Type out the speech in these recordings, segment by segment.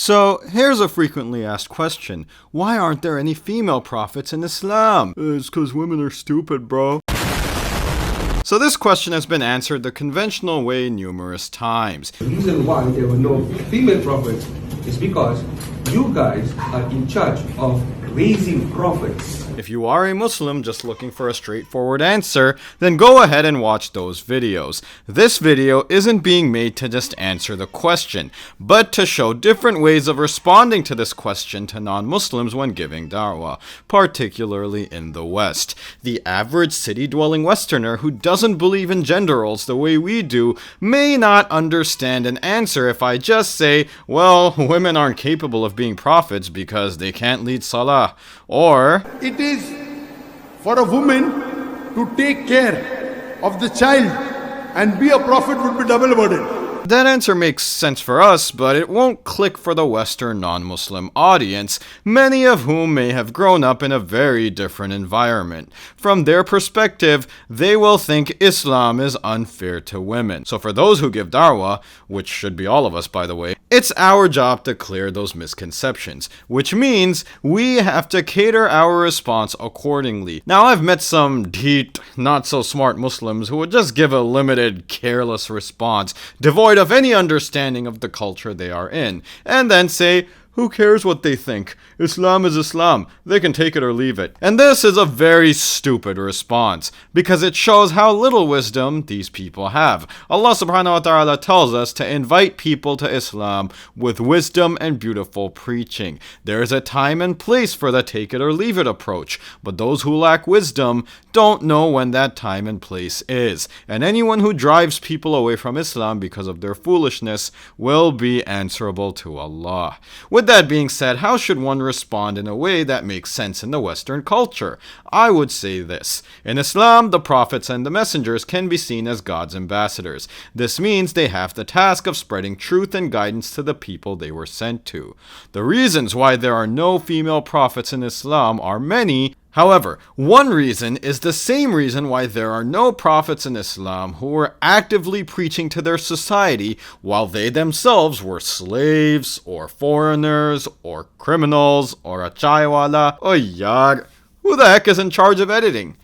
So, here's a frequently asked question. Why aren't there any female prophets in Islam? It's because women are stupid, bro. So this question has been answered the conventional way numerous times. The reason why there were no female prophets is because you guys are in charge of raising prophets. If you are a Muslim just looking for a straightforward answer, then go ahead and watch those videos. This video isn't being made to just answer the question, but to show different ways of responding to this question to non-Muslims when giving da'wah, particularly in the West. The average city-dwelling Westerner who doesn't believe in gender roles the way we do may not understand an answer if I just say, well, women aren't capable of being prophets because they can't lead salah, or it is for a woman to take care of the child and be a prophet would be double burden. That answer makes sense for us, but it won't click for the Western non-Muslim audience, many of whom may have grown up in a very different environment. From their perspective, they will think Islam is unfair to women. So for those who give da'wah, which should be all of us by the way, it's our job to clear those misconceptions, which means we have to cater our response accordingly. Now, I've met some deep, not so smart Muslims who would just give a limited, careless response, devoid of any understanding of the culture they are in, and then say, who cares what they think? Islam is Islam. They can take it or leave it. And this is a very stupid response, because it shows how little wisdom these people have. Allah subhanahu wa ta'ala tells us to invite people to Islam with wisdom and beautiful preaching. There is a time and place for the take it or leave it approach, but those who lack wisdom don't know when that time and place is. And anyone who drives people away from Islam because of their foolishness will be answerable to Allah. With that being said, how should one respond in a way that makes sense in the Western culture? I would say this. In Islam, the prophets and the messengers can be seen as God's ambassadors. This means they have the task of spreading truth and guidance to the people they were sent to. The reasons why there are no female prophets in Islam are many. However, one reason is the same reason why there are no prophets in Islam who were actively preaching to their society while they themselves were slaves, or foreigners, or criminals, or a chaiwala. Oh yar, who the heck is in charge of editing?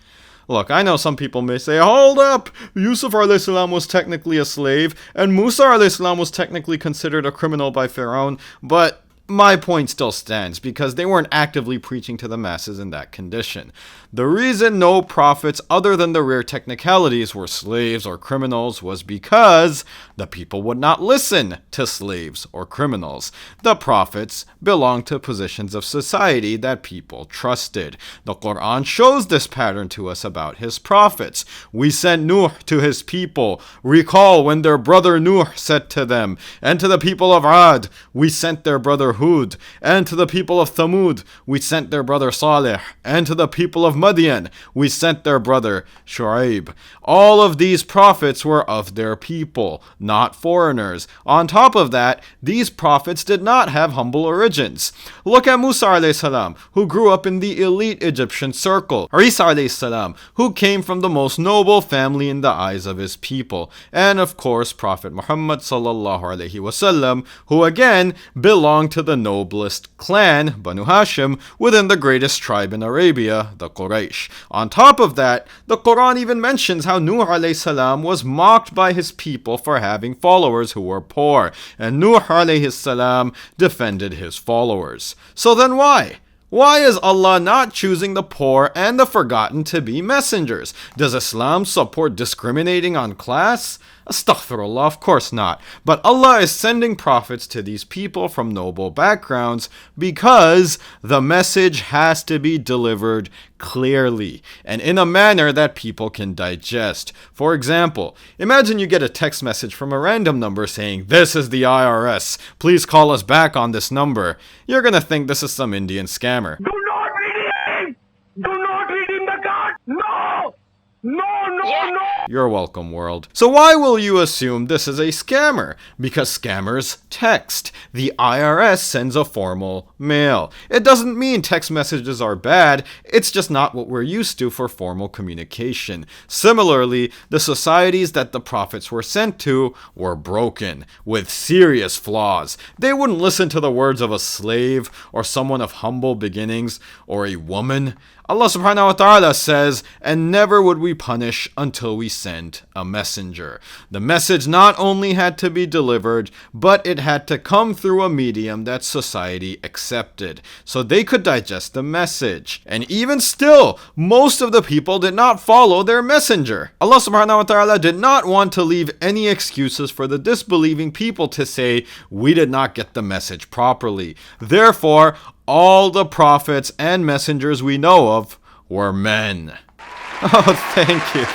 Look, I know some people may say, hold up, Yusuf alayhi salam was technically a slave, and Musa alayhi salam was technically considered a criminal by Pharaoh, but my point still stands, because they weren't actively preaching to the masses in that condition. The reason no prophets other than the rare technicalities were slaves or criminals was because the people would not listen to slaves or criminals. The prophets belonged to positions of society that people trusted. The Qur'an shows this pattern to us about his prophets. We sent Nuh to his people. Recall when their brother Nuh said to them, and to the people of Ad, we sent their brother Hud, and to the people of Thamud, we sent their brother Saleh, and to the people of Madian, we sent their brother Shu'aib. All of these prophets were of their people, not foreigners. On top of that, these prophets did not have humble origins. Look at Musa alayhi salam, who grew up in the elite Egyptian circle, or Isa alayhi salam, who came from the most noble family in the eyes of his people, and of course Prophet Muhammad sallallahu alaihi wasallam, who again belonged to the noblest clan, Banu Hashim, within the greatest tribe in Arabia, the Quraysh. On top of that, the Quran even mentions how Nuh alayhi salam was mocked by his people for having followers who were poor, and Nuh alayhi salam defended his followers. So then why? Why is Allah not choosing the poor and the forgotten to be messengers? Does Islam support discriminating on class? Astaghfirullah, of course not. But Allah is sending prophets to these people from noble backgrounds because the message has to be delivered clearly and in a manner that people can digest. For example, imagine you get a text message from a random number saying, "This is the IRS. Please call us back on this number." You're gonna think this is some Indian scammer. Do not read him! Do not read him the card! No! No, no! You're welcome, world. So why will you assume this is a scammer? Because scammers text. The IRS sends a formal mail. It doesn't mean text messages are bad, it's just not what we're used to for formal communication. Similarly, the societies that the prophets were sent to were broken, with serious flaws. They wouldn't listen to the words of a slave, or someone of humble beginnings, or a woman. Allah subhanahu wa ta'ala says, and never would we punish until we sent a messenger. The message not only had to be delivered, but it had to come through a medium that society accepted, so they could digest the message. And even still, most of the people did not follow their messenger. Allah subhanahu wa ta'ala did not want to leave any excuses for the disbelieving people to say, we did not get the message properly. Therefore, all the prophets and messengers we know of were men. Oh, thank you.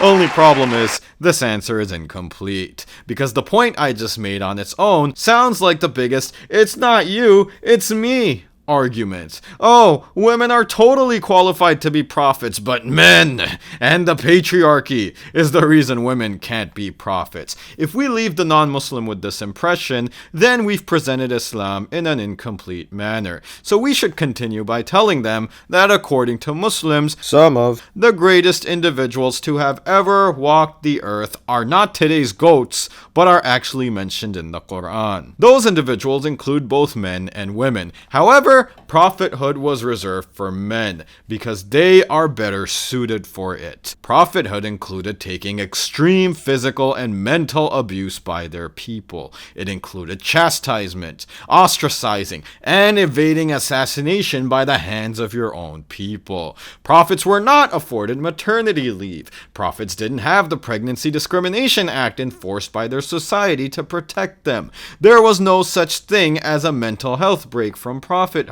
Only problem is, this answer is incomplete, because the point I just made on its own sounds like the biggest "it's not you, it's me" argument. Oh, women are totally qualified to be prophets, but men and the patriarchy is the reason women can't be prophets. If we leave the non-Muslim with this impression, then we've presented Islam in an incomplete manner. So we should continue by telling them that according to Muslims, some of the greatest individuals to have ever walked the earth are not today's goats, but are actually mentioned in the Qur'an. Those individuals include both men and women. However, prophethood was reserved for men because they are better suited for it. Prophethood included taking extreme physical and mental abuse by their people. It included chastisement, ostracizing, and evading assassination by the hands of your own people. Prophets were not afforded maternity leave. Prophets didn't have the Pregnancy Discrimination Act enforced by their society to protect them. There was no such thing as a mental health break from prophethood.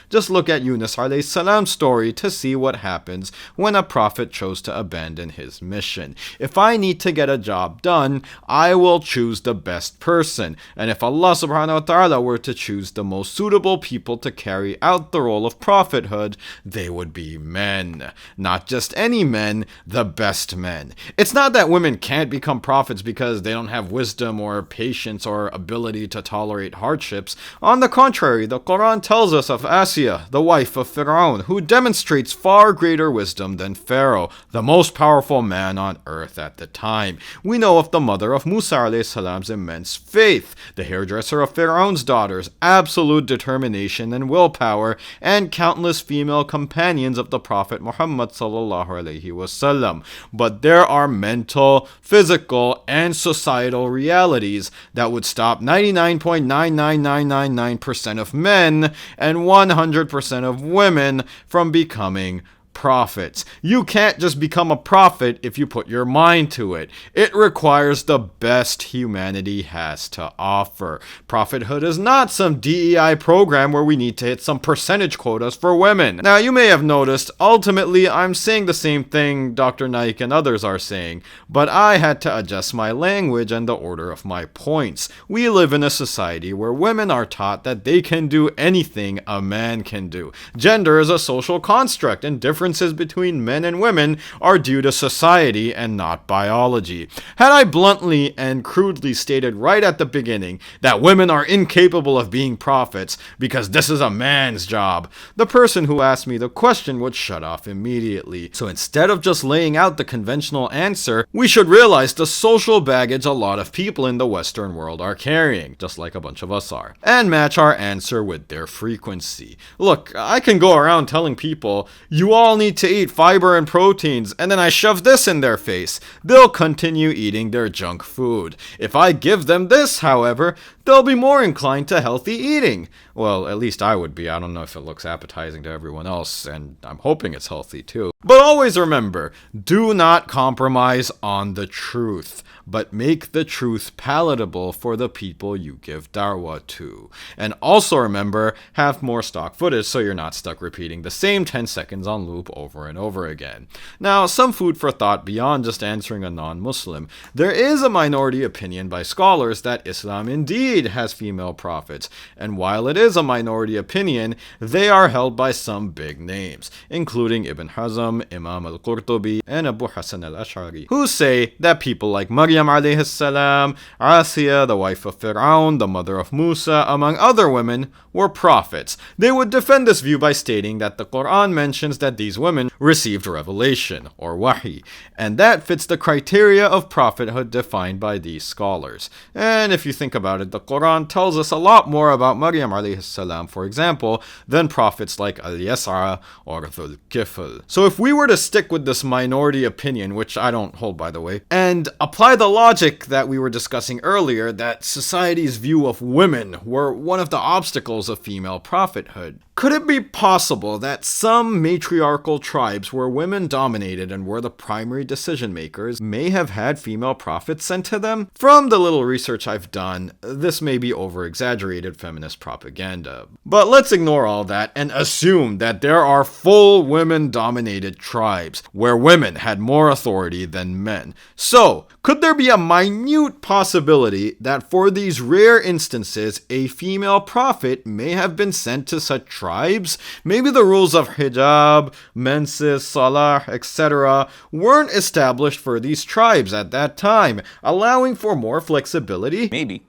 Just look at Yunus alayhi salam's story to see what happens when a prophet chose to abandon his mission. If I need to get a job done, I will choose the best person. And if Allah subhanahu wa ta'ala were to choose the most suitable people to carry out the role of prophethood, they would be men. Not just any men, the best men. It's not that women can't become prophets because they don't have wisdom or patience or ability to tolerate hardships. On the contrary, the Qur'an tells us of Asiyah, the wife of Fir'aun, who demonstrates far greater wisdom than Pharaoh, the most powerful man on earth at the time. We know of the mother of Musa alayhi salam's immense faith, the hairdresser of Fir'aun's daughters, absolute determination and willpower, and countless female companions of the Prophet Muhammad sallallahu alaihi wasallam. But there are mental, physical, and societal realities that would stop 99.99999% of men and 100% of women from becoming prophets. You can't just become a prophet if you put your mind to it. It requires the best humanity has to offer. Prophethood is not some DEI program where we need to hit some percentage quotas for women. Now, you may have noticed, ultimately, I'm saying the same thing Dr. Naik and others are saying, but I had to adjust my language and the order of my points. We live in a society where women are taught that they can do anything a man can do. Gender is a social construct, and differences between men and women are due to society and not biology. Had I bluntly and crudely stated right at the beginning that women are incapable of being prophets because this is a man's job, the person who asked me the question would shut off immediately. So instead of just laying out the conventional answer, we should realize the social baggage a lot of people in the Western world are carrying, just like a bunch of us are, and match our answer with their frequency. Look, I can go around telling people, you all need to eat fiber and proteins, and then I shove this in their face. They'll continue eating their junk food. If I give them this, however, they'll be more inclined to healthy eating. Well, at least I would be. I don't know if it looks appetizing to everyone else, and I'm hoping it's healthy too. But always remember, do not compromise on the truth, but make the truth palatable for the people you give dawah to. And also remember, have more stock footage so you're not stuck repeating the same 10 seconds on loop over and over again. Now, some food for thought beyond just answering a non-Muslim. There is a minority opinion by scholars that Islam indeed indeed has female prophets, and while it is a minority opinion, they are held by some big names, including Ibn Hazm, Imam al-Qurtubi, and Abu Hassan al-Ash'ari, who say that people like Maryam alayhi salam, Asiya, the wife of Fir'aun, the mother of Musa, among other women, were prophets. They would defend this view by stating that the Qur'an mentions that these women received revelation, or wahi, and that fits the criteria of prophethood defined by these scholars. And if you think about it, the Qur'an tells us a lot more about Maryam alayhi salam, for example, than prophets like al-Yas'a or Dhul-Kifl. So if we were to stick with this minority opinion, which I don't hold by the way, and apply the logic that we were discussing earlier, that society's view of women were one of the obstacles of female prophethood, could it be possible that some matriarchal tribes where women dominated and were the primary decision makers may have had female prophets sent to them? From the little research I've done, this may be over-exaggerated feminist propaganda. But let's ignore all that and assume that there are full women-dominated tribes where women had more authority than men. So, could there be a minute possibility that for these rare instances, a female prophet may have been sent to such tribes? Maybe the rules of hijab, menses, salah, etc. weren't established for these tribes at that time, allowing for more flexibility? Maybe.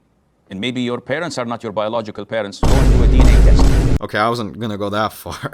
And maybe your parents are not your biological parents. Go and do a DNA test. Okay, I wasn't gonna go that far.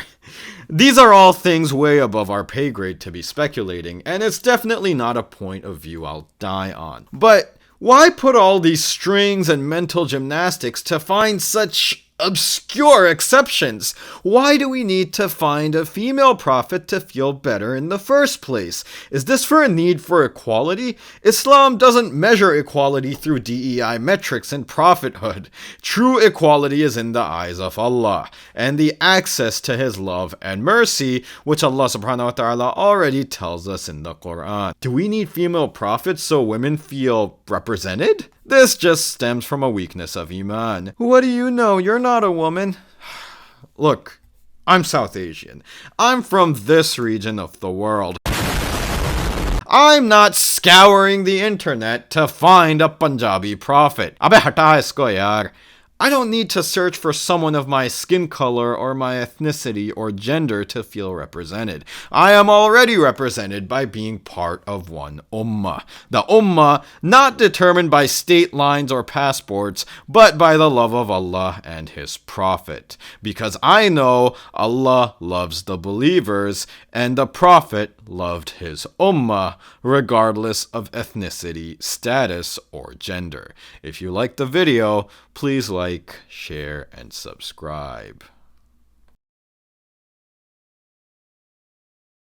These are all things way above our pay grade to be speculating, and it's definitely not a point of view I'll die on. But why put all these strings and mental gymnastics to find such obscure exceptions? Why do we need to find a female prophet to feel better in the first place? Is this for a need for equality? Islam doesn't measure equality through DEI metrics and prophethood. True equality is in the eyes of Allah and the access to His love and mercy, which Allah subhanahu wa ta'ala already tells us in the Qur'an. Do we need female prophets so women feel represented? This just stems from a weakness of Iman. What do you know? You're not a woman. Look, I'm South Asian. I'm from this region of the world. I'm not scouring the internet to find a Punjabi prophet. Abhe hata isko yaar. I don't need to search for someone of my skin color or my ethnicity or gender to feel represented. I am already represented by being part of one ummah. The ummah not determined by state lines or passports, but by the love of Allah and His Prophet. Because I know Allah loves the believers and the Prophet loved his ummah regardless of ethnicity, status, or gender. If you liked the video, please like, share, and subscribe.